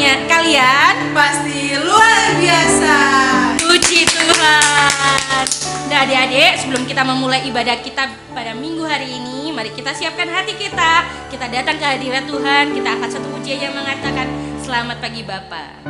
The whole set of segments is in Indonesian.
kalian pasti luar biasa. Puji Tuhan. Nah adik-adik, sebelum kita memulai ibadah kita pada minggu hari ini, mari kita siapkan hati kita. Kita datang ke hadirat Tuhan. Kita angkat satu pujian yang mengatakan selamat pagi Bapa.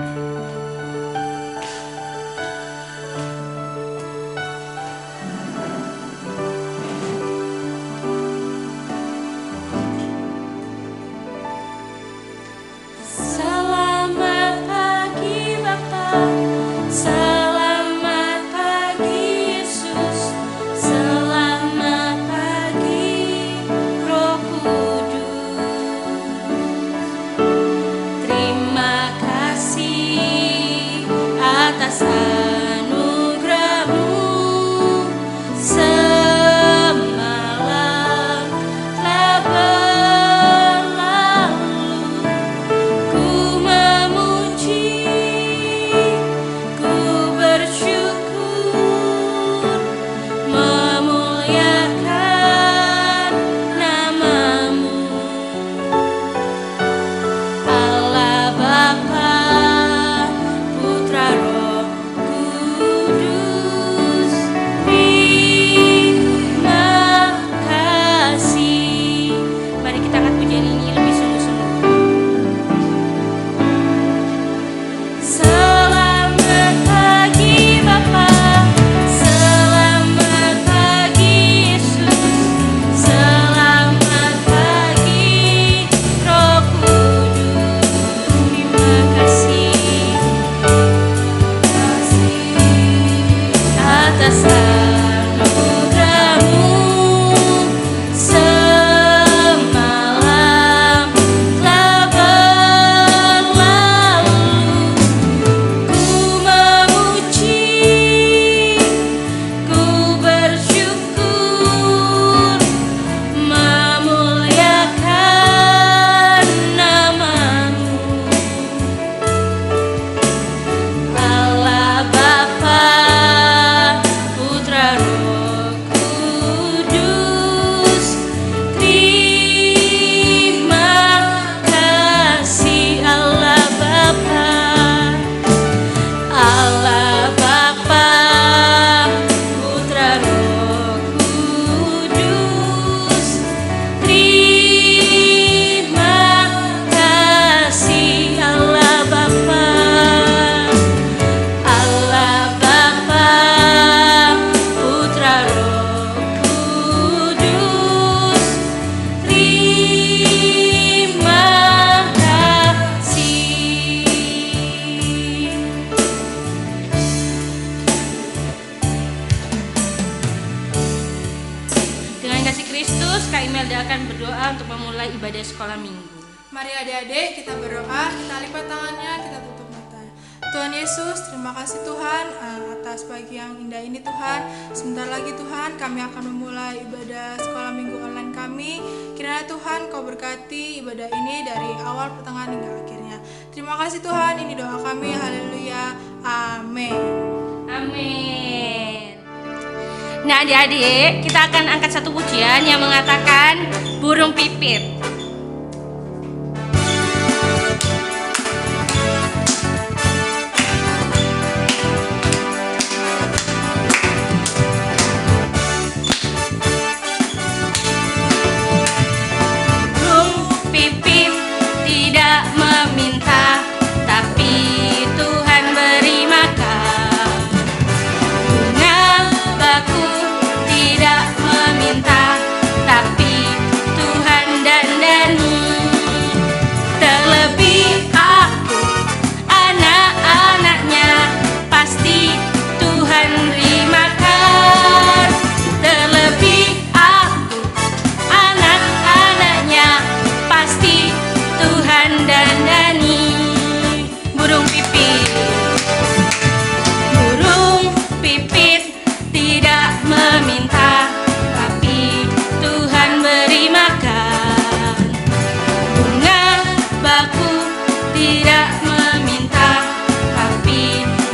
Mari adik-adik kita berdoa, kita lipat tangannya, kita tutup mata. Tuhan Yesus, terima kasih Tuhan atas pagi yang indah ini Tuhan. Sebentar lagi Tuhan kami akan memulai ibadah sekolah minggu online kami. Kiranya Tuhan Kau berkati ibadah ini dari awal, pertengahan hingga akhirnya. Terima kasih Tuhan, ini doa kami, haleluya, amin. Amin. Nah adik-adik, kita akan angkat satu pujian yang mengatakan burung pipit. Tapi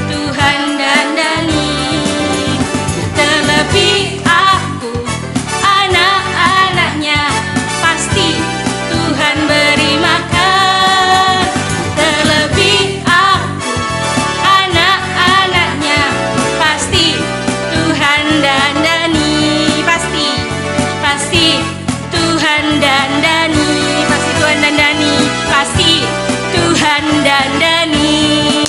Tuhan terlebih mendandani.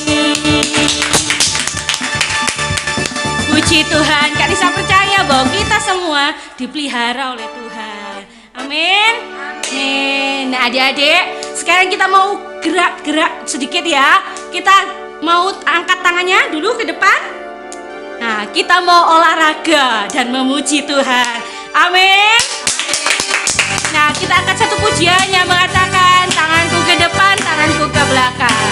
Puji Tuhan, Kak Nisa percaya bahwa kita semua dipelihara oleh Tuhan. Amin. Amin. Nah adik-adik, sekarang kita mau gerak-gerak sedikit ya. Kita mau angkat tangannya dulu ke depan. Nah, kita mau olahraga dan memuji Tuhan. Amin. Nah, kita angkat satu pujian yang mengatakan tanganku ke depan, tanganku ke belakang.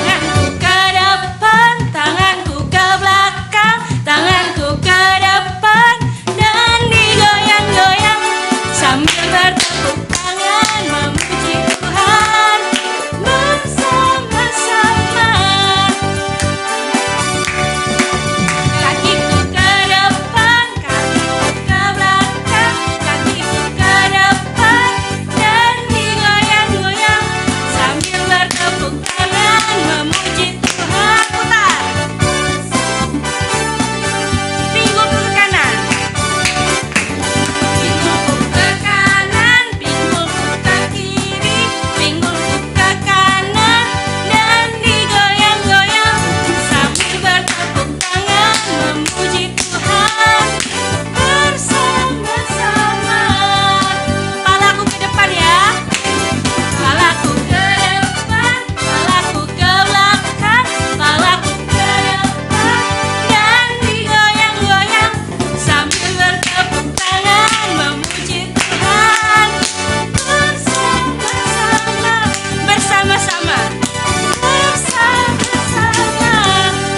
Tanganku ke depan, tanganku ke belakang, tanganku ke depan dan digoyang-goyang sambil bertepuk tangan memuji Tuhan bersama-sama. Kakiku ke depan, kakiku ke belakang, kakiku ke depan dan digoyang-goyang sambil bertepuk tangan memuji Tuhan. Putar. Pinggulku ke kanan. Pinggulku ke kanan, pinggulku ke kiri, pinggulku ke kanan dan digoyang-goyang sambil bertepuk tangan memuji Tuhan bersama-sama. Palaku ke depan ya. Palaku ke depan, palaku ke belakang, palaku ke depan dan digoyang-goyang sambil bertepuk tangan memuji Tuhan bersama-sama, bersama-sama, bersama-sama,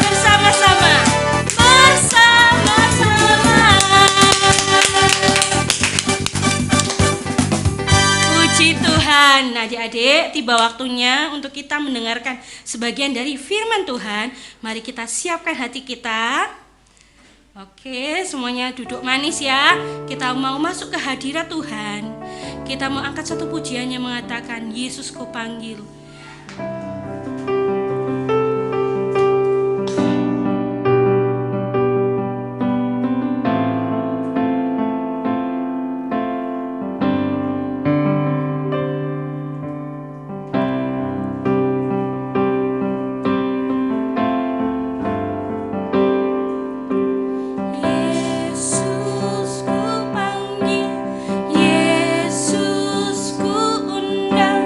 bersama-sama, bersama-sama. Puji Tuhan. Nah, adik-adik, tiba waktunya untuk kita mendengarkan sebagian dari firman Tuhan. Mari kita siapkan hati kita. Oke, semuanya duduk manis ya. Kita mau masuk ke hadirat Tuhan. Kita mau angkat satu pujian yang mengatakan, Yesus ku panggil. Yesus ku panggil, Yesus ku undang,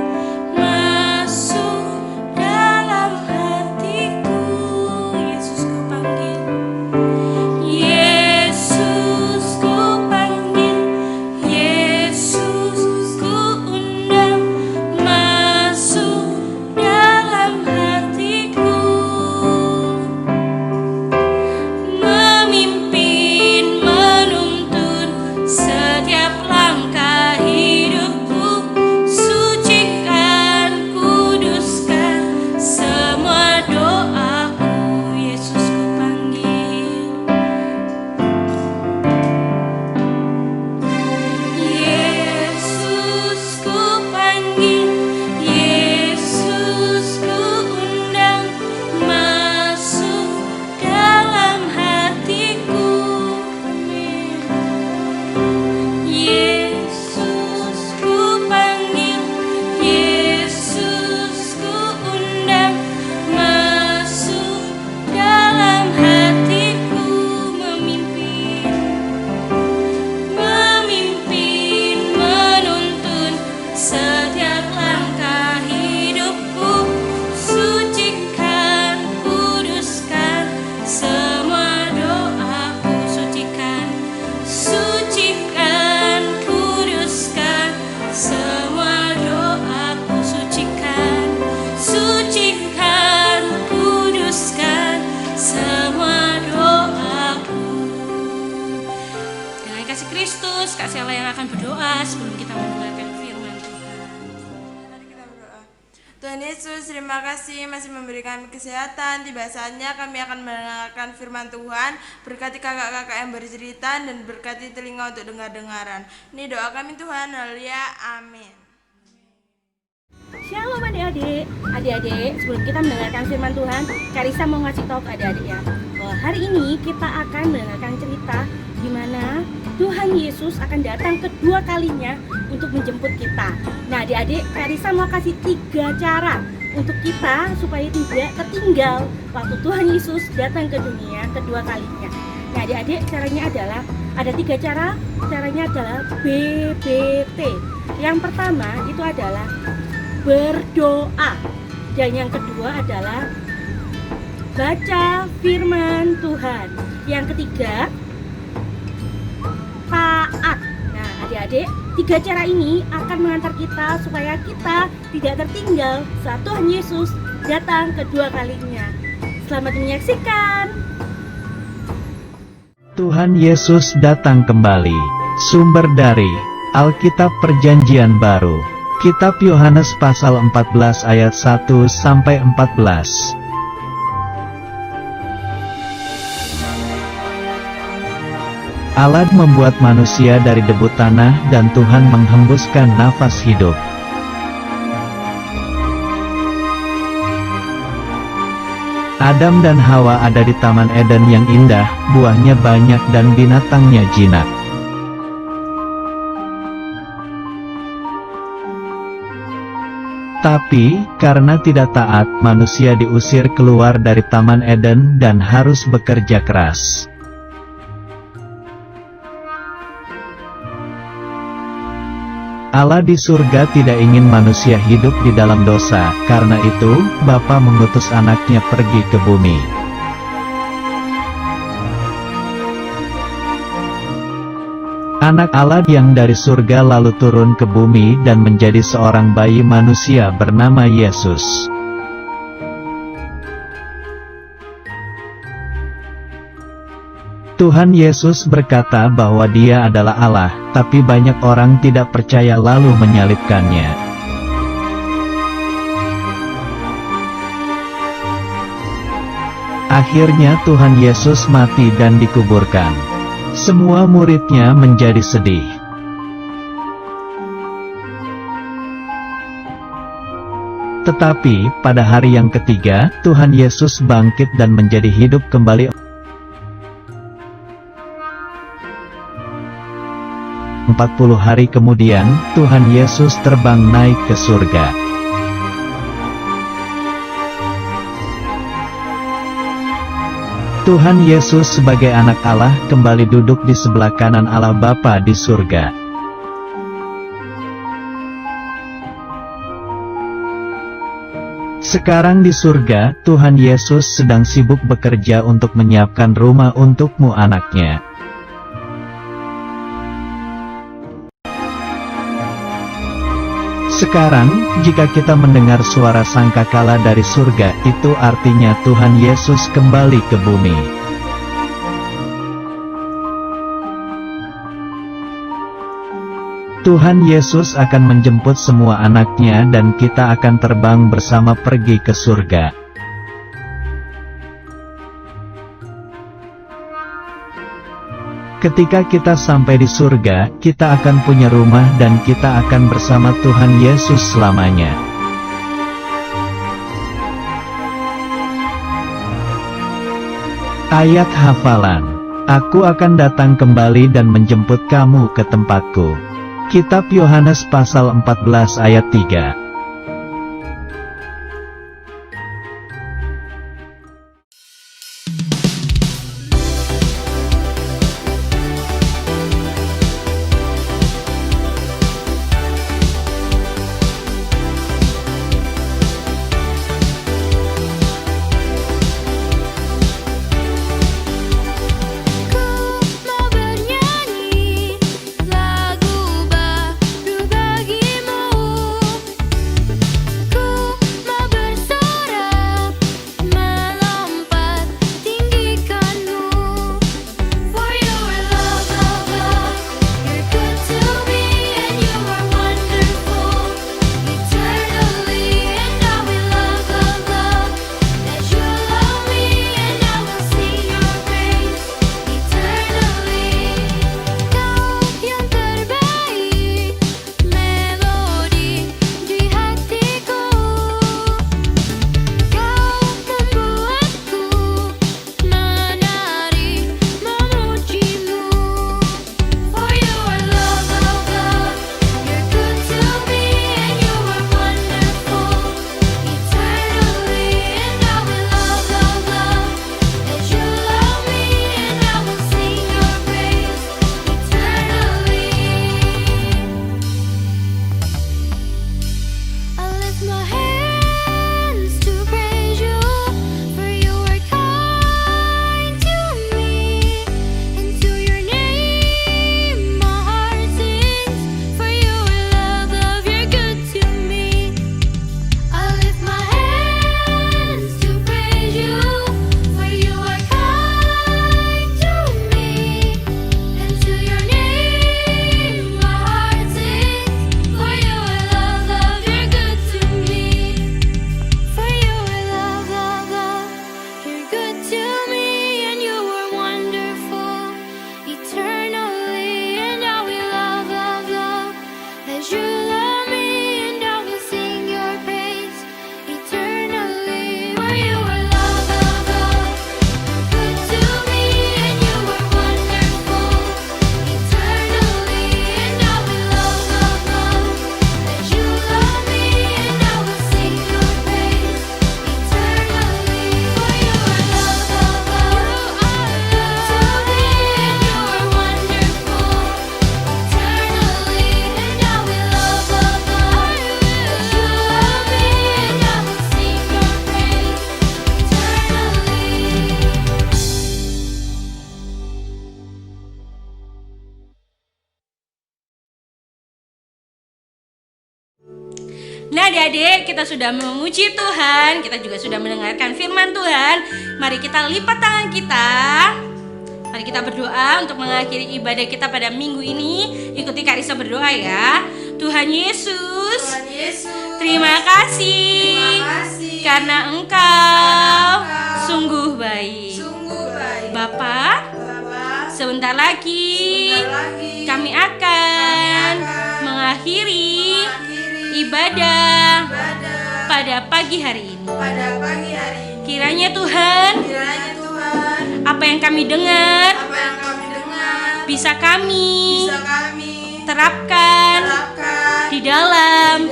masuk dalam hatiku. Yesus ku panggil, Yesus ku panggil, Yesus ku undang, masuk dalam hatiku. Memimpin, menuntun setiap langkah hidupku, sucikan, kuduskan semua doaku. Yesus ku panggil, Yesus ku panggil, Yesus ku undang, masuk dalam hatiku. Amin. Yesus ku panggil, Yesus ku undang, masuk dalam hatiku. Memimpin, memimpin, menuntun setiap langkah hidupku, sucikan, kuduskan semua doaku. Sucikan, sucikan, kuduskan semua doaku. Sucikan, sucikan, kuduskan semua doaku. Dengan kasih Kristus, Kak Sela yang akan berdoa sebelum kita mendengarkan firman Tuhan. Mari kita berdoa. Tuhan Yesus, terima kasih masih memberikan kesehatan. Tiba saatnya kami akan mendengarkan firman Tuhan. Berkati kakak-kakak yang bercerita dan berkati telinga untuk dengar-dengaran. Ini doa kami Tuhan, haleluya, amin. Shalom adik-adik. Adik-adik, sebelum kita mendengarkan firman Tuhan, Karisa mau ngasih tahu ke adik-adik ya, bahwa hari ini kita akan mendengarkan cerita di mana Tuhan Yesus akan datang kedua kalinya untuk menjemput kita. Nah adik-adik, Karisa mau kasih 3 cara untuk kita supaya tidak tertinggal waktu Tuhan Yesus datang ke dunia kedua kalinya. Nah adik-adik, caranya adalah ada 3 cara. Caranya adalah BBT. Yang pertama itu adalah berdoa, dan yang kedua adalah baca firman Tuhan. Yang ketiga, taat. Nah adik-adik, 3 cara ini akan mengantar kita supaya kita tidak tertinggal saat Tuhan Yesus datang kedua kalinya. Selamat menyaksikan. Tuhan Yesus datang kembali. Sumber dari Alkitab Perjanjian Baru, Kitab Yohanes pasal 14 ayat 1-14. Allah membuat manusia dari debu tanah dan Tuhan menghembuskan nafas hidup. Adam dan Hawa ada di Taman Eden yang indah, buahnya banyak dan binatangnya jinak. Tapi, karena tidak taat, manusia diusir keluar dari Taman Eden dan harus bekerja keras. Allah di surga tidak ingin manusia hidup di dalam dosa, karena itu, Bapa mengutus anaknya pergi ke bumi. Anak Allah yang dari surga lalu turun ke bumi dan menjadi seorang bayi manusia bernama Yesus. Tuhan Yesus berkata bahwa Dia adalah Allah, tapi banyak orang tidak percaya lalu menyalibkannya. Akhirnya Tuhan Yesus mati dan dikuburkan. Semua muridnya menjadi sedih. Tetapi, pada hari yang ketiga, Tuhan Yesus bangkit dan menjadi hidup kembali. 40 hari kemudian, Tuhan Yesus terbang naik ke surga. Tuhan Yesus sebagai anak Allah kembali duduk di sebelah kanan Allah Bapa di surga. Sekarang di surga, Tuhan Yesus sedang sibuk bekerja untuk menyiapkan rumah untukmu anaknya. Sekarang, jika kita mendengar suara sangkakala dari surga, itu artinya Tuhan Yesus kembali ke bumi. Tuhan Yesus akan menjemput semua anaknya dan kita akan terbang bersama pergi ke surga. Ketika kita sampai di surga, kita akan punya rumah dan kita akan bersama Tuhan Yesus selamanya. Ayat hafalan. Aku akan datang kembali dan menjemput kamu ke tempatku. Kitab Yohanes pasal 14 ayat 3. adik-adik, kita sudah memuji Tuhan, kita juga sudah mendengarkan firman Tuhan. Mari kita lipat tangan kita. Mari kita berdoa untuk mengakhiri ibadah kita pada minggu ini. Ikuti Kak Risa berdoa ya. Tuhan Yesus, terima kasih, karena Engkau sungguh baik. Bapa, sebentar lagi kami akan mengakhiri ibadah pada pagi hari ini. Kiranya Tuhan, apa yang kami dengar bisa kami terapkan di dalam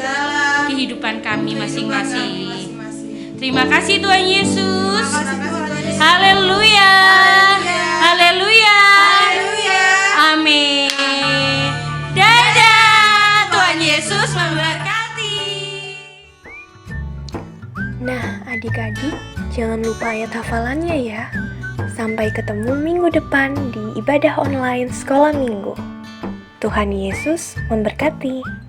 kehidupan kami masing-masing. Terima kasih Tuhan Yesus. Haleluya. Haleluya. Amin. Dadah. Tuhan Yesus memberkati. Nah, adik-adik, jangan lupa ayat hafalannya ya. Sampai ketemu minggu depan di ibadah online Sekolah Minggu. Tuhan Yesus memberkati.